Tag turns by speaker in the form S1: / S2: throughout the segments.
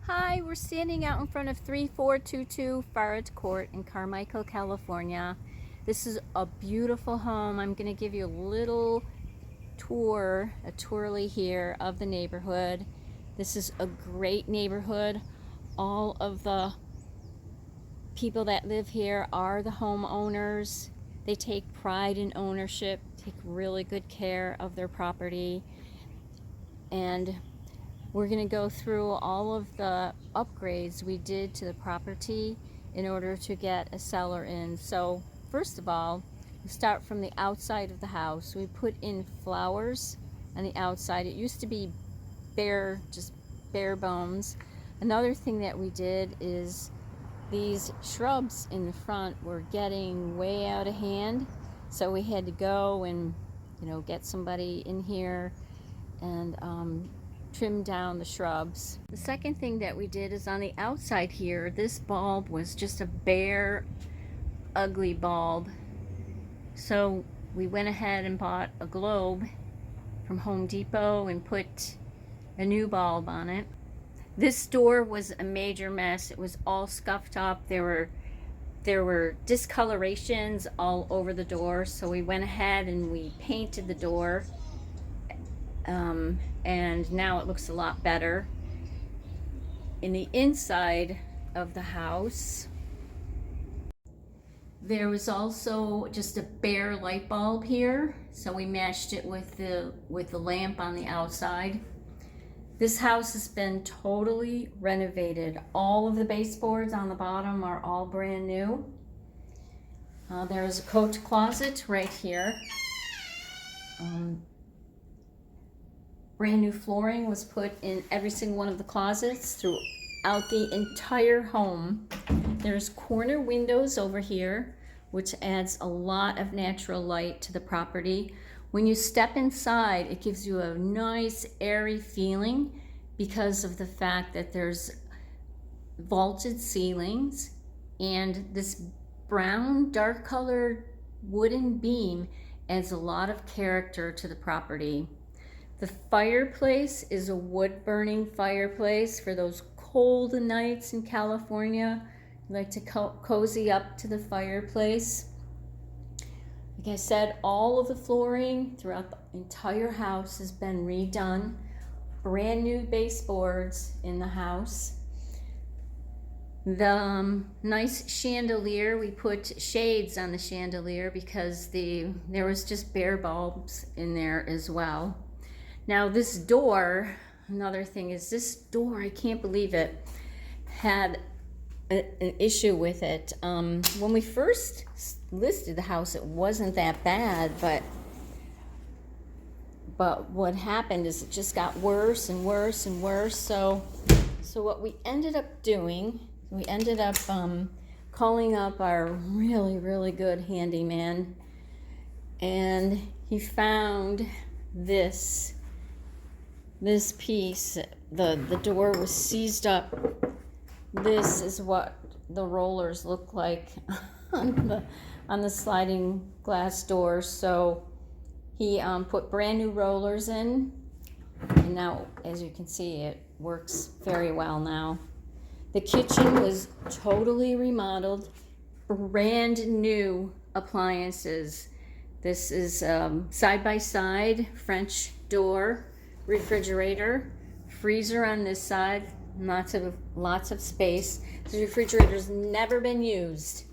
S1: Hi, we're standing out in front of 3422 Farid Court in Carmichael, California. This is a beautiful home. I'm going to give you a little tour, a tourly here of the neighborhood. This is a great neighborhood. All of the people that live here are the homeowners. They take pride in ownership, take really good care of their property, and we're going to go through all of the upgrades we did to the property in order to get a seller in. So first of all, we start from the outside of the house. We put in flowers on the outside. It used to be bare, just bare bones. Another thing that we did is these shrubs in the front were getting way out of hand. So we had to go and, get somebody in here and trim down the shrubs. The second thing that we did is on the outside here, this bulb was just a bare, ugly bulb. So we went ahead and bought a globe from Home Depot and put a new bulb on it. This door was a major mess. It was all scuffed up. There were discolorations all over the door, so we went ahead and we painted the door. And now it looks a lot better. In the inside of the house, there was also just a bare light bulb here, so we matched it with the lamp on the outside. This house has been totally renovated. All of the baseboards on the bottom are all brand new. There's a coat closet right here. Brand new flooring was put in every single one of the closets throughout the entire home. There's corner windows over here, which adds a lot of natural light to the property. When you step inside, it gives you a nice airy feeling because of the fact that there's vaulted ceilings, and this brown, dark colored wooden beam adds a lot of character to the property. The fireplace is a wood-burning fireplace for those cold nights in California. You like to cozy up to the fireplace. Like I said, all of the flooring throughout the entire house has been redone. Brand new baseboards in the house. The nice chandelier, we put shades on the chandelier because there was just bare bulbs in there as well. Now this door, another thing is this door, I can't believe it, had an issue with it. When we first listed the house, it wasn't that bad, but what happened is it just got worse and worse and worse. So what we ended up doing, we ended up calling up our really, really good handyman, and he found this piece. The door was seized up. This is what the rollers look like on the sliding glass door. So he put brand new rollers in, and now, as you can see, it works very well now. The kitchen was totally remodeled, brand new appliances. This is side-by-side French door, refrigerator, freezer on this side, lots of space. The refrigerator's never been used.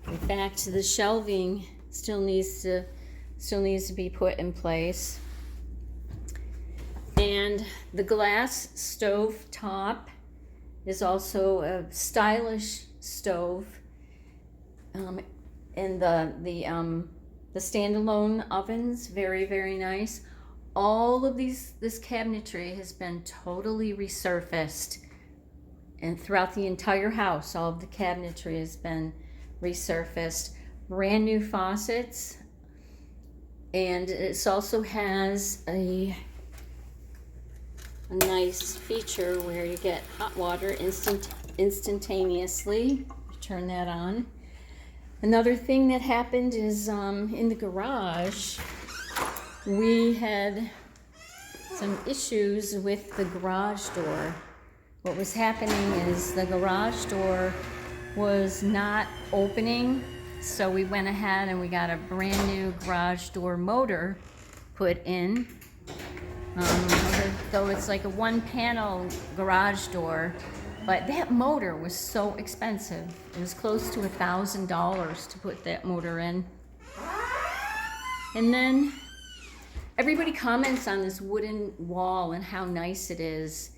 S1: In fact, the shelving still needs to be put in place. And the glass stove top is also a stylish stove. And the standalone ovens, very, very nice. All of this cabinetry has been totally resurfaced, and throughout the entire house, all of the cabinetry has been resurfaced. Brand new faucets, and it also has a nice feature where you get hot water instantaneously. Turn that on. Another thing that happened is in the garage, we had some issues with the garage door. what was happening is the garage door was not opening, so we went ahead and we got a brand new garage door motor put in. Though it's like a one panel garage door, but that motor was so expensive. It was close to $1,000 to put that motor in. And then everybody comments on this wooden wall and how nice it is.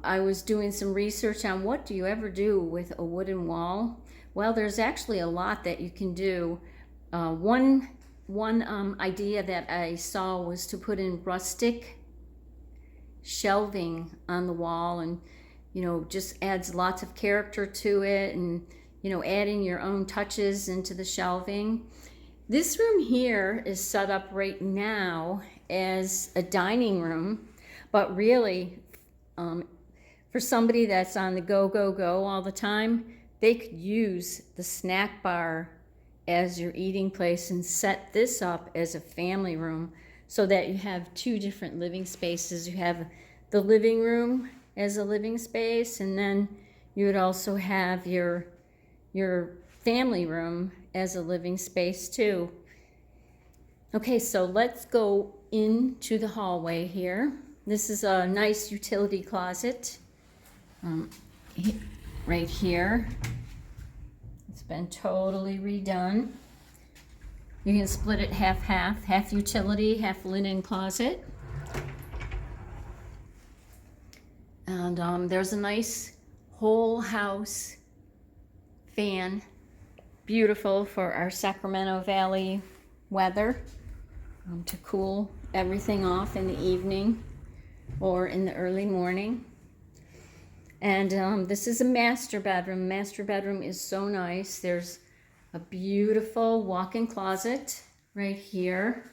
S1: I was doing some research on what do you ever do with a wooden wall. Well, there's actually a lot that you can do. One idea that I saw was to put in rustic shelving on the wall, and just adds lots of character to it, and adding your own touches into the shelving. This room here is set up right now as a dining room, but really for somebody that's on the go all the time, they could use the snack bar as your eating place and set this up as a family room, so that you have two different living spaces. You have the living room as a living space, and then you would also have your family room as a living space too. Okay, so let's go into the hallway here. This is a nice utility closet right here. It's been totally redone. You can split it half utility, half linen closet. And there's a nice whole house fan, beautiful for our Sacramento Valley weather, to cool everything off in the evening or in the early morning. And this is a master bedroom. Master bedroom is so nice. There's a beautiful walk-in closet right here.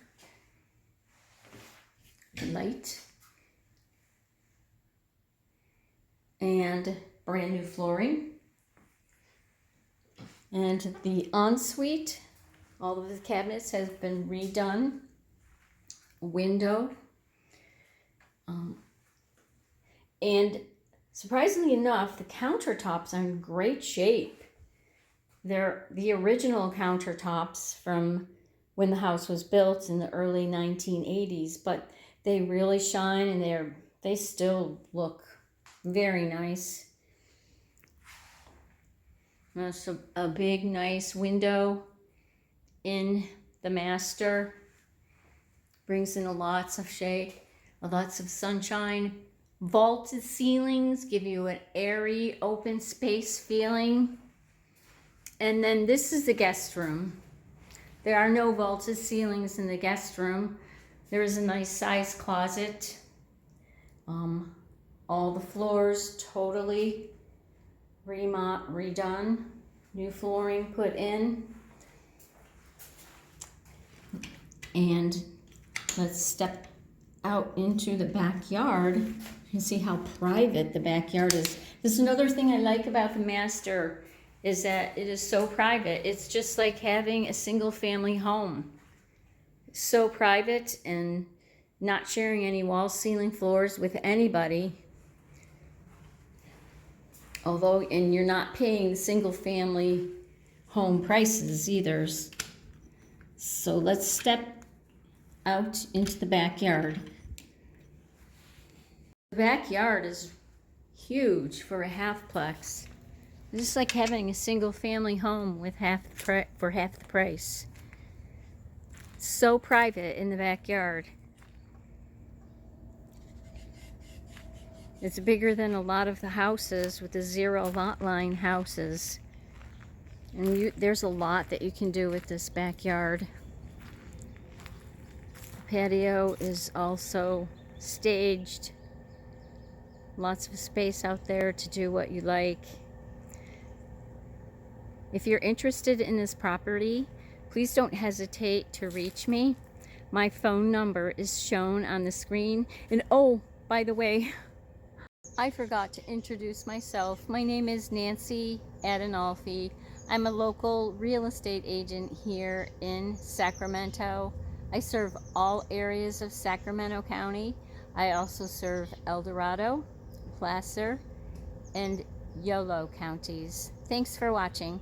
S1: The light. And brand new flooring. And the ensuite, all of the cabinets have been redone. Window. And surprisingly enough, the countertops are in great shape. They're the original countertops from when the house was built in the early 1980s, but they really shine, and they still look very nice. That's a big, nice window in the master. Brings in lots of shade, lots of sunshine. Vaulted ceilings give you an airy, open space feeling. And then this is the guest room. There are no vaulted ceilings in the guest room. There is a nice size closet. All the floors totally redone. New flooring put in. And let's step out into the backyard. You can see how private the backyard is. This is another thing I like about the master, is that it is so private. It's just like having a single family home. So private, and not sharing any wall, ceiling, floors with anybody. And you're not paying single family home prices either. So let's step out into the backyard. The backyard is huge for a halfplex. It's just like having a single family home with for half the price. So private in the backyard. It's bigger than a lot of the houses with the zero lot line houses. And there's a lot that you can do with this backyard. The patio is also staged. Lots of space out there to do what you like. If you're interested in this property, please don't hesitate to reach me. My phone number is shown on the screen. And oh, by the way, I forgot to introduce myself. My name is Nancy Adinolfe. I'm a local real estate agent here in Sacramento. I serve all areas of Sacramento County. I also serve El Dorado, Placer, and Yolo counties. Thanks for watching.